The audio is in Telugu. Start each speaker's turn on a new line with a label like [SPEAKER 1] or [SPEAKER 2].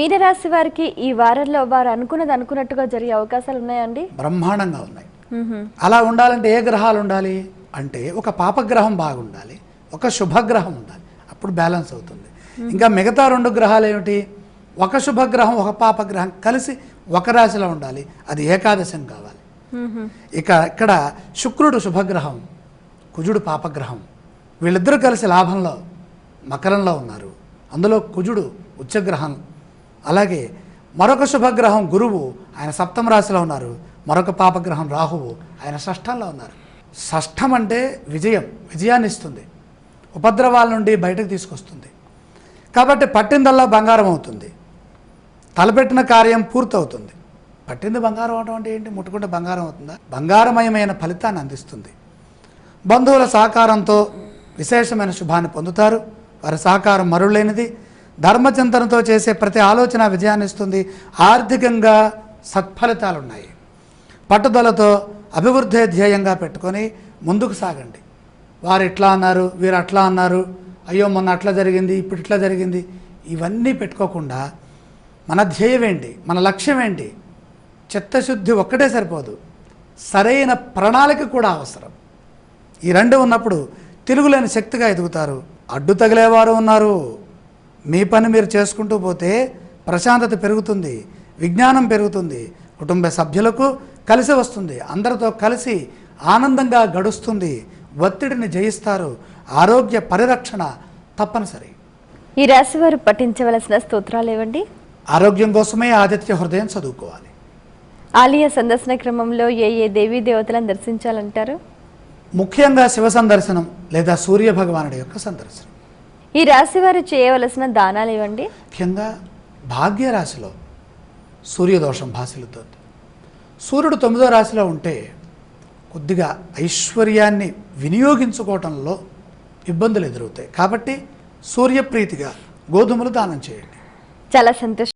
[SPEAKER 1] మీనరాశి వారికి ఈ వారంలో వారు అనుకున్నట్టుగా జరిగే అవకాశాలు ఉన్నాయండి?
[SPEAKER 2] బ్రహ్మాండంగా ఉన్నాయి. అలా ఉండాలంటే ఏ గ్రహాలు ఉండాలి అంటే ఒక పాపగ్రహం బాగుండాలి, ఒక శుభగ్రహం ఉండాలి, అప్పుడు బ్యాలెన్స్ అవుతుంది. ఇంకా మిగతా 2 గ్రహాలు ఏమిటి? ఒక శుభగ్రహం ఒక పాపగ్రహం కలిసి ఒక రాశిలో ఉండాలి, అది ఏకాదశం కావాలి. ఇక్కడ శుక్రుడు శుభగ్రహం, కుజుడు పాపగ్రహం, వీళ్ళిద్దరూ కలిసి లాభంలో మకరంలో ఉన్నారు. అందులో కుజుడు ఉచ్చగ్రహం. అలాగే మరొక శుభగ్రహం గురువు, ఆయన 7వ రాశిలో ఉన్నారు. మరొక పాపగ్రహం రాహువు, ఆయన 6స్థంలో ఉన్నారు. 6స్థం అంటే విజయాన్ని ఇస్తుంది, ఉపద్రవాల నుండి బయటకు తీసుకొస్తుంది. కాబట్టి పట్టిందల్లా బంగారం అవుతుంది, తలపెట్టిన కార్యం పూర్తవుతుంది. పట్టింది బంగారం అవడం అంటే ఏంటి? ముట్టుకుంటే బంగారం అవుతుందా? బంగారమయమైన ఫలితాన్ని అందిస్తుంది. బంధువుల సహకారంతో విశేషమైన శుభాన్ని పొందుతారు. వారి సహకారం మరులేనిది. ధర్మచింతనతో చేసే ప్రతి ఆలోచన విజయాన్ని ఇస్తుంది. ఆర్థికంగా సత్ఫలితాలు ఉన్నాయి. పట్టుదలతో అభివృద్ధి ధ్యేయంగా పెట్టుకొని ముందుకు సాగండి. వారు ఇట్లా అన్నారు, వీరు అట్లా అన్నారు, అయ్యో మొన్న అట్లా జరిగింది, ఇప్పుడు ఇట్లా జరిగింది, ఇవన్నీ పెట్టుకోకుండా మన ధ్యేయం ఏంటి, మన లక్ష్యం ఏంటి? చిత్తశుద్ధి ఒక్కటే సరిపోదు, సరైన ప్రణాళిక కూడా అవసరం. ఈ 2 ఉన్నప్పుడు తిరుగులేని శక్తిగా ఎదుగుతారు. అడ్డు తగిలేవారు ఉన్నారు, మీ పని మీరు చేసుకుంటూ పోతే ప్రశాంతత పెరుగుతుంది, విజ్ఞానం పెరుగుతుంది, కుటుంబ సభ్యులకు కలిసి వస్తుంది, అందరితో కలిసి ఆనందంగా గడుస్తుంది, ఒత్తిడిని జయిస్తారు, ఆరోగ్య పరిరక్షణ తప్పనిసరి.
[SPEAKER 1] ఈ రాశి వారు పఠించవలసిన స్తోత్రాలు ఏవండి?
[SPEAKER 2] ఆరోగ్యం కోసమే ఆదిత్య హృదయం చదువుకోవాలి.
[SPEAKER 1] ఆలయ సందర్శన క్రమంలో ఏ దేవీ దేవతలను దర్శించాలంటారు?
[SPEAKER 2] ముఖ్యంగా శివ సందర్శనం లేదా సూర్య భగవానుడి యొక్క సందర్శనం.
[SPEAKER 1] ఈ రాశి వారు చేయవలసిన దానాలు ఏవండి?
[SPEAKER 2] ముఖ్యంగా భాగ్యరాశిలో సూర్యదోషం భాసిల్లుతుంది. సూర్యుడు 9వ రాశిలో ఉంటే కొద్దిగా ఐశ్వర్యాన్ని వినియోగించుకోవటంలో ఇబ్బందులు ఎదురవుతాయి. కాబట్టి సూర్యప్రీతిగా గోధుమలు దానం చేయండి.
[SPEAKER 1] చాలా సంతోషం.